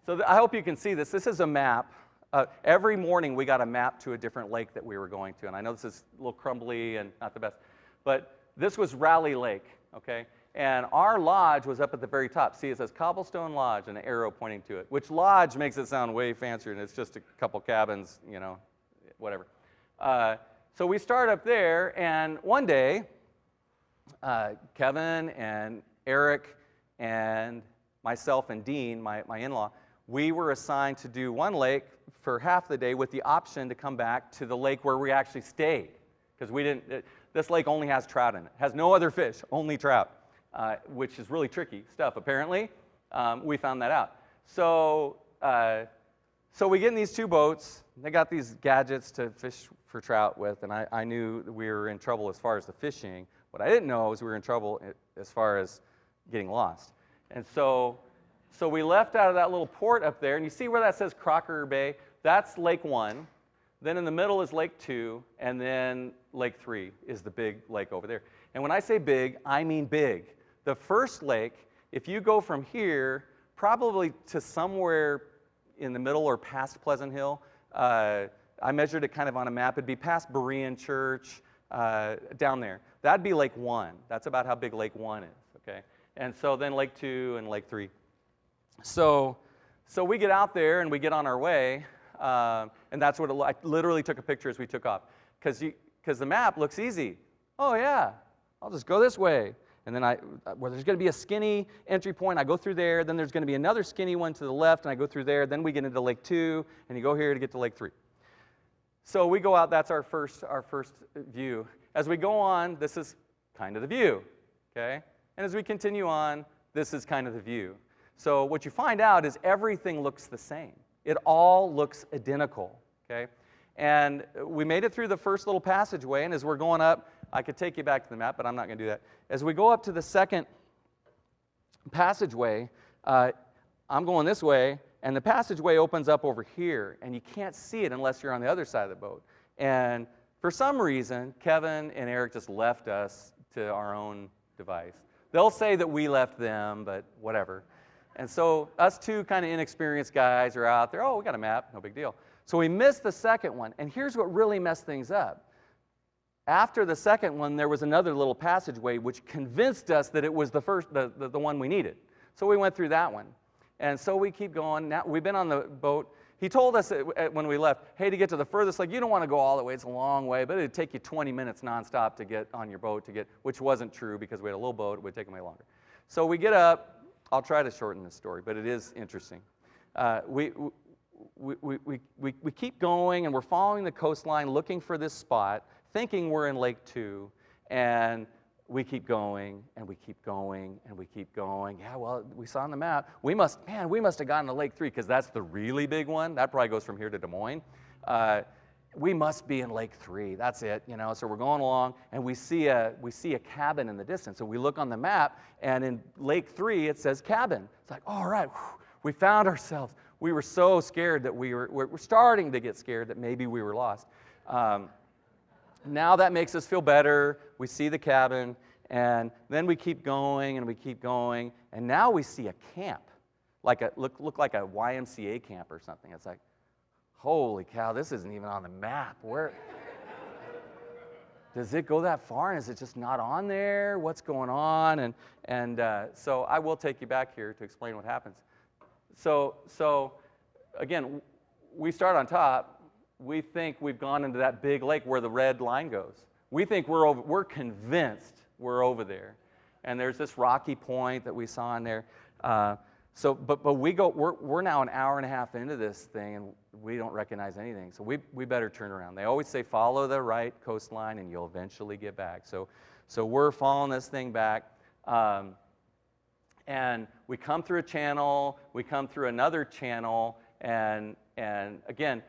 So I hope you can see this. This is a map. Every morning we got a map to a different lake that we were going to. And I know this is a little crumbly and not the best. But this was Rally Lake, okay? And our lodge was up at the very top. See, it says Cobblestone Lodge and an arrow pointing to it, which lodge makes it sound way fancier, and it's just a couple cabins, you know, whatever. So we start up there, and one day, Kevin and Eric and myself and Dean, my in-law, we were assigned to do one lake for half the day with the option to come back to the lake where we actually stayed. Because we didn't, this lake only has trout in it. Has no other fish, only trout, which is really tricky stuff, apparently. We found that out. So we get in these two boats. They got these gadgets to fish for trout with, and I knew that we were in trouble as far as the fishing. What I didn't know is we were in trouble as far as getting lost. And so we left out of that little port up there, and you see where that says Crocker Bay? That's Lake 1. Then in the middle is Lake 2, and then Lake 3 is the big lake over there. And when I say big, I mean big. The first lake, if you go from here, probably to somewhere in the middle or past Pleasant Hill, I measured it kind of on a map. It'd be past Berean Church, down there. That'd be Lake 1. That's about how big Lake 1 is, okay? And so then Lake 2 and Lake 3. So we get out there and we get on our way, and that's what I literally took a picture as we took off. Because the map looks easy. Oh, yeah, I'll just go this way. And then where there's going to be a skinny entry point, I go through there. Then there's going to be another skinny one to the left, and I go through there. Then we get into Lake 2, and you go here to get to Lake 3. So we go out. That's our first view. As we go on, this is kind of the view, okay? And as we continue on, this is kind of the view. So what you find out is everything looks the same. It all looks identical, okay? And we made it through the first little passageway, and as we're going up, I could take you back to the map, but I'm not going to do that. As we go up to the second passageway, I'm going this way, and the passageway opens up over here, and you can't see it unless you're on the other side of the boat. And for some reason, Kevin and Eric just left us to our own device. They'll say that we left them, but whatever. And so us two kind of inexperienced guys are out there. Oh, we got a map, no big deal. So we missed the second one, and here's what really messed things up. After the second one, there was another little passageway which convinced us that it was the first, the one we needed. So we went through that one. And so we keep going. Now we've been on the boat. He told us when we left, hey, to get to the furthest, like, you don't want to go all the way. It's a long way, but it'd take you 20 minutes nonstop to get on your boat which wasn't true because we had a little boat. It would take them way longer. So we get up. I'll try to shorten this story, but it is interesting. We keep going, and we're following the coastline, looking for this spot, thinking we're in Lake 2, and we keep going, and we keep going, and we keep going. Yeah, well, we saw on the map. We must have gotten to Lake 3 because that's the really big one. That probably goes from here to Des Moines. We must be in Lake 3. That's it, you know. So we're going along, and we see a cabin in the distance. So we look on the map, and in Lake 3 it says cabin. It's like, all right, we found ourselves. We were so scared that we're starting to get scared that maybe we were lost. Now that makes us feel better. We see the cabin, and then we keep going, and we keep going, and now we see a camp, look like a YMCA camp or something. It's like, holy cow, this isn't even on the map. Where does it go that far, and is it just not on there? What's going on? And so I will take you back here to explain what happens. So again, we start on top. We think we've gone into that big lake where the red line goes. We think we're convinced we're over there. And there's this rocky point that we saw in there. But we're now an hour and a half into this thing, and we don't recognize anything. So we better turn around. They always say follow the right coastline, and you'll eventually get back. So we're following this thing back. And we come through a channel. We come through another channel. And again,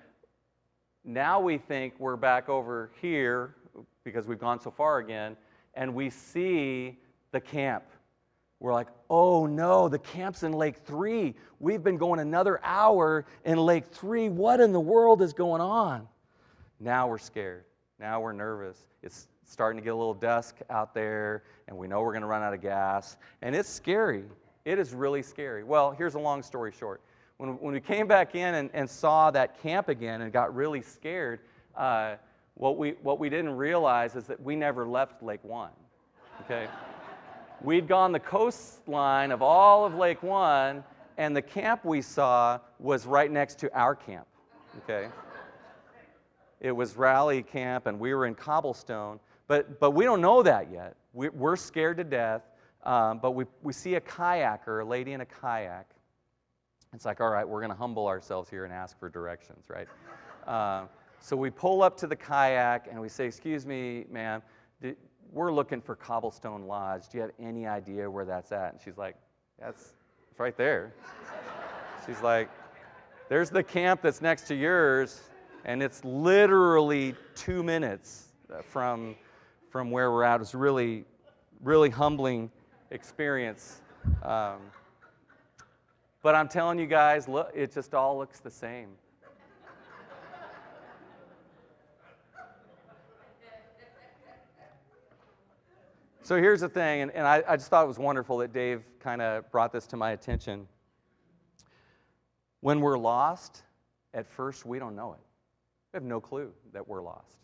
now we think we're back over here because we've gone so far again, and we see the camp. We're like, oh no, the camp's in Lake 3. We've been going another hour in Lake 3. What in the world is going on? Now we're scared. Now we're nervous. It's starting to get a little dusk out there, and we know we're going to run out of gas, and it's scary. It is really scary. Well, here's a long story short. when we came back in and saw that camp again and got really scared, what we didn't realize is that we never left Lake One. Okay, we'd gone the coastline of all of Lake One, and the camp we saw was right next to our camp. Okay, it was Rally Camp, and we were in Cobblestone, but we don't know that yet. We're scared to death, but we see a kayaker, a lady in a kayak. It's like, all right, we're going to humble ourselves here and ask for directions, right? So we pull up to the kayak and we say, excuse me, ma'am, we're looking for Cobblestone Lodge. Do you have any idea where that's at? And she's like, it's right there. She's like, there's the camp that's next to yours, and it's literally 2 minutes from where we're at. It's really, really humbling experience. But I'm telling you guys, look, it just all looks the same. So here's the thing, and I just thought it was wonderful that Dave kind of brought this to my attention. When we're lost, at first we don't know it. We have no clue that we're lost,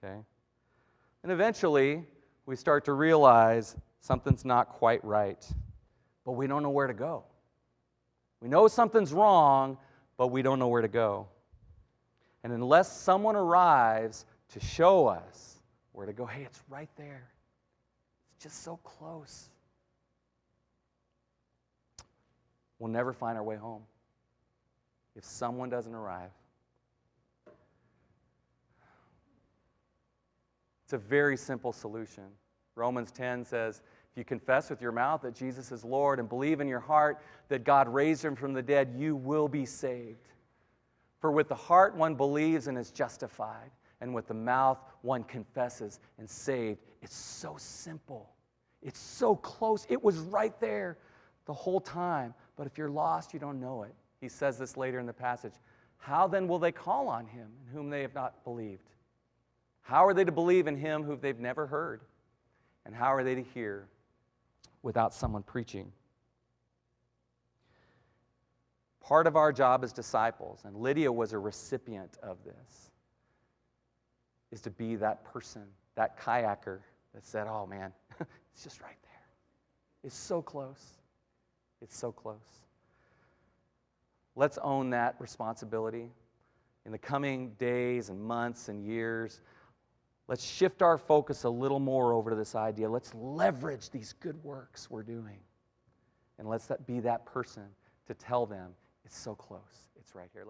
okay? And eventually, we start to realize something's not quite right, but we don't know where to go. We know something's wrong, but we don't know where to go. And unless someone arrives to show us where to go, hey, it's right there. It's just so close. We'll never find our way home if someone doesn't arrive. It's a very simple solution. Romans 10 says, if you confess with your mouth that Jesus is Lord and believe in your heart that God raised him from the dead, you will be saved. For with the heart one believes and is justified, and with the mouth one confesses and saved. It's so simple. It's so close. It was right there the whole time. But if you're lost, you don't know it. He says this later in the passage. How then will they call on him in whom they have not believed? How are they to believe in him whom they've never heard? And how are they to hear without someone preaching? Part of our job as disciples, and Lydia was a recipient of this, is to be that person, that kayaker that said, oh man, it's just right there. It's so close. It's so close. Let's own that responsibility. In the coming days and months and years, let's shift our focus a little more over to this idea. Let's leverage these good works we're doing. And let's be that person to tell them it's so close. It's right here.